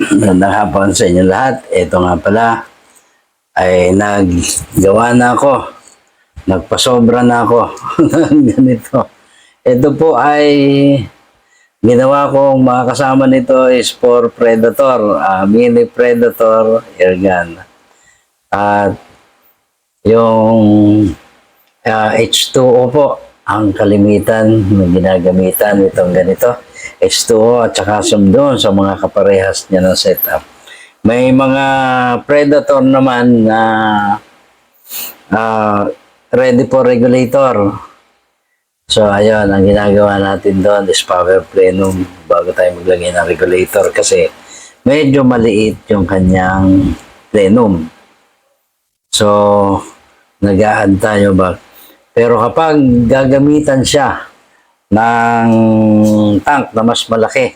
Magandang hapon sa inyo lahat. Ito nga pala ay naggawa na ako. Nagpasobra na ako ng ganito. Ito po ay ginawa kong mga kasama nito is for Predator, mini Predator airgun. At yung H2O po ang kalimitan ng ginagamitan itong ganito. H2O at saka doon sa mga kaparehas niya ng setup. May mga Predator naman na ready for regulator. So ayun, ang ginagawa natin doon is power plenum bago tayo maglagay ng regulator kasi medyo maliit yung kanyang plenum. So nag-a-add tayo ba? Pero kapag gagamitan siya ng tank na mas malaki,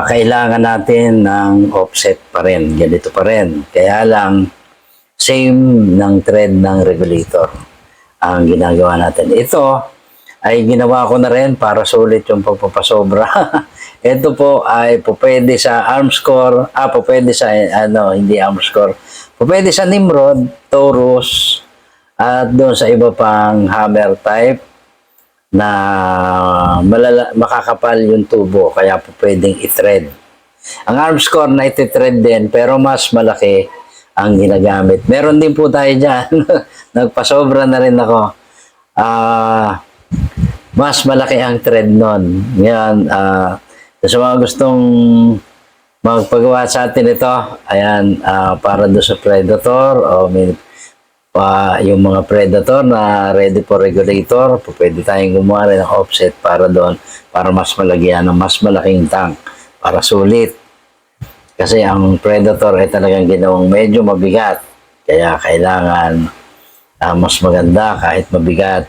kailangan natin ng offset pa rin. Ganito pa rin. Kaya lang, same ng thread ng regulator ang ginagawa natin. Ito ay ginawa ko na rin para sulit yung pagpapasobra. Ito po ay pwede sa Armscore, pwede sa, hindi Armscore, pwede sa Nimrod, Taurus, at doon sa iba pang hammer type na makakapal yung tubo, kaya po pwedeng i-thread. Ang Armscore na iti-thread din, pero mas malaki ang ginagamit. Meron din po tayo dyan. Nagpasobra na rin ako. Mas malaki ang thread nun. Ngayon, sa mga gustong magpagawa sa atin ito, ayan, para doon sa Predator, o yung mga Predator na ready for regulator, pwede tayong gumawa rin ng offset para doon, para mas malagyan ng mas malaking tank, para sulit. Kasi ang Predator ay talagang ginawang medyo mabigat, kaya kailangan mas maganda kahit mabigat.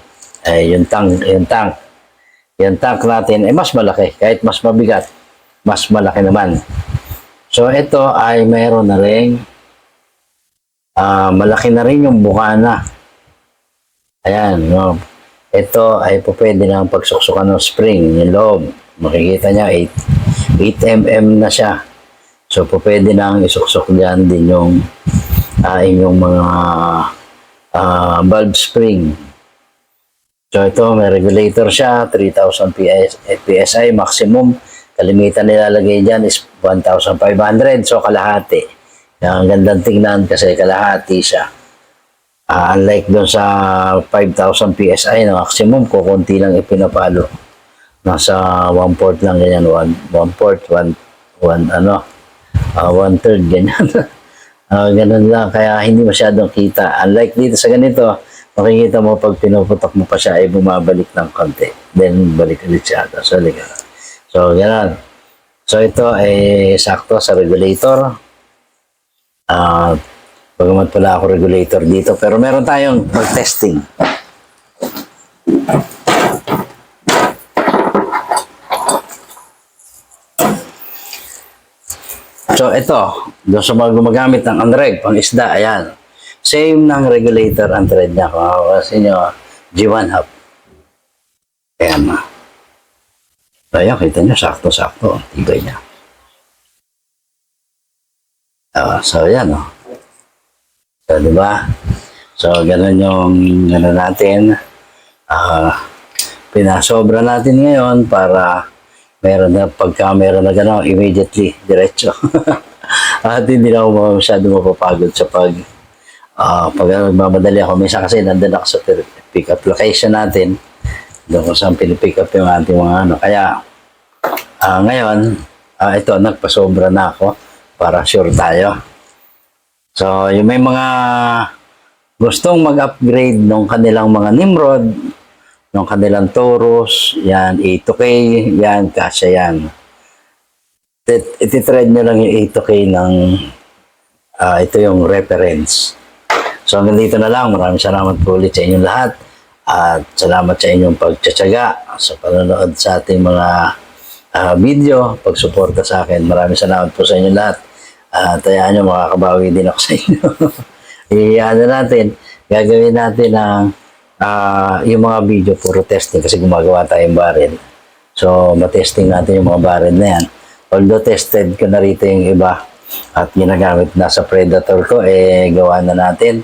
Yung tank natin ay mas malaki, kahit mas mabigat, mas malaki naman. So ito ay mayroon na rin malaki na rin yung bukana. Ayan, no? Ito ay pwede na pagsuksukan ng spring, yung loob. Makikita niya, 8 mm na siya. So, pwede na isuksok dyan din yung inyong mga valve spring. So, ito, may regulator siya, 3,000 PSI maximum. Kalimitan nilalagay dyan is 1,500, so kalahati. Ang gandang tingnan kasi kalahati siya. Unlike doon sa 5,000 PSI na maximum, kukunti lang ipinapalo. Nasa 1/4 lang ganyan, 1/4, 1/3 ganyan. Ganun lang, kaya hindi masyadong kita. Unlike dito sa ganito, makikita mo pag pinuputok mo pa siya ay bumabalik ng konti. Then balik ulit siya. So ganun. So ito ay sakto sa regulator. Bagamat pala ako regulator dito, pero meron tayong mag-testing. So ito, doon sa mga gumagamit ng unreg, pang isda, ayan. Same ng regulator ang thread niya. Kung kasi nyo, G1 hub. Ayan na. So ayan, kita nyo, sakto-sakto. Tibay niya. So, yan, oh. So, di ba? So, ganun yung, ganun natin. Pinasobra natin ngayon para meron na, pagka meron na gano'n, immediately, diretso. At hindi na ako masyado mapapagod sa pag magmamadali ako. Minsan kasi nandun ako sa pick-up location natin. Doon kung saan pinipick up yung ating mga ano. Kaya, ngayon, ito, nagpasobra na ako para sure tayo. So, yung may mga gustong mag-upgrade ng kanilang mga Nimrod, ng kanilang Taurus, yan, A2K, yan, kasya yan. Iti-thread nyo lang yung A2K ng, ito yung reference. So, hanggang dito na lang. Maraming salamat po ulit sa inyong lahat. At salamat sa inyong pagtsatsaga sa panonood sa ating mga video, pagsuporta sa akin. Maraming salamat po sa inyong lahat. Tayaan nyo, makakabawi din ako sa inyo. Gagawin natin ang yung mga video puro testing kasi gumagawa tayong barrel. So, matesting natin yung mga barrel na yan. Although tested ko na rito yung iba at ginagamit na sa Predator ko, gawa na natin.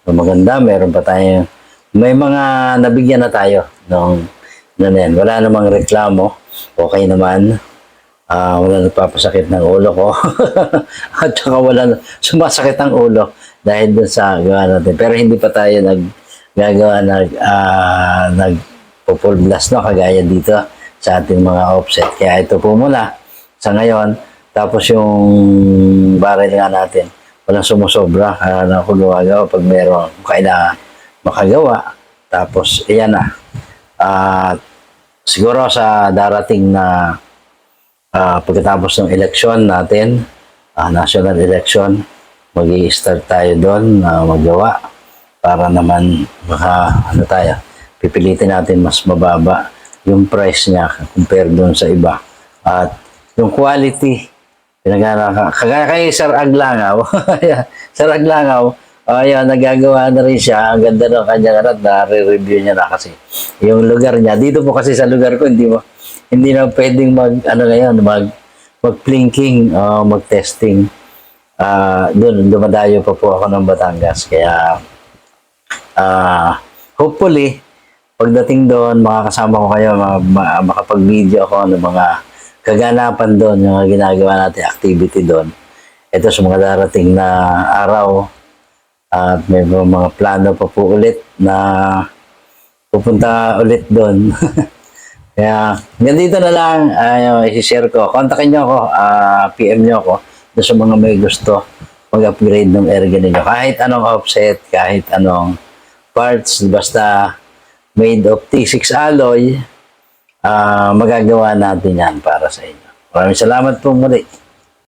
So, maganda, meron pa tayo. May mga nabigyan na tayo nung yan. Wala namang reklamo. Okay naman. Wala nagpapasakit ng ulo ko. At saka wala sumasakit ang ulo dahil dun sa gawa natin. Pero hindi pa tayo gagawa full blast, no, kagaya dito sa ating mga offset. Kaya ito po muna sa ngayon. Tapos yung barrel nga natin, walang sumusobra na ako gumagawa pag meron kailangan makagawa. Tapos iyan na. Siguro sa darating na pagkatapos ng eleksyon natin, national election, mag-i-start tayo doon na magawa para naman tayo, pipilitin natin mas mababa yung price niya compare doon sa iba. At yung quality, kagaya kay Sir Aglangaw, Sir Aglangaw, nagagawa na rin siya. Ang ganda ng kanyang na-review niya na kasi. Yung lugar niya, dito po kasi sa lugar ko, hindi na pwedeng mag-plinking, mag-testing. Doon, dumadayo pa po ako ng Batangas. Kaya, hopefully, pagdating doon, makakasama ko kayo, makapag-video ako ng mga kaganapan doon, yung ginagawa natin activity doon. Ito sa mga darating na araw, at may mga plano pa po ulit na pupunta ulit doon. Kaya, ganito na lang, i-share ko. Kontakin nyo ako, PM nyo ako doon sa mga may gusto mag-upgrade ng airgun ninyo. Kahit anong offset, kahit anong parts, basta made of T6 alloy, magagawa natin yan para sa inyo. Maraming salamat po muli.